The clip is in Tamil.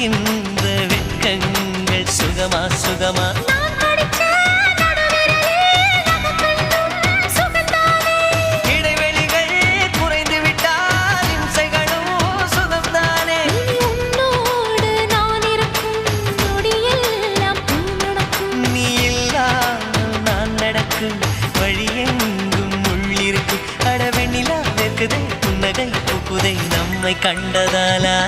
இருக்கின்ற வெட்கங்கள் சுகமா சுகமா இடைவெளிகள் குறைந்து விட்டால் இம்சைகளும் சுகம்தானே உன்னோடு நான் இருக்கும் நொடியெல்லாம் நடக்கும் நீ இல்லாமல் நான் நடக்கும் வழியெங்கும் உள்ளிருக்கு அடவெண்ணிலா வெக்குதை புன்னகை பூக்குதை நம்மை கண்டதாலா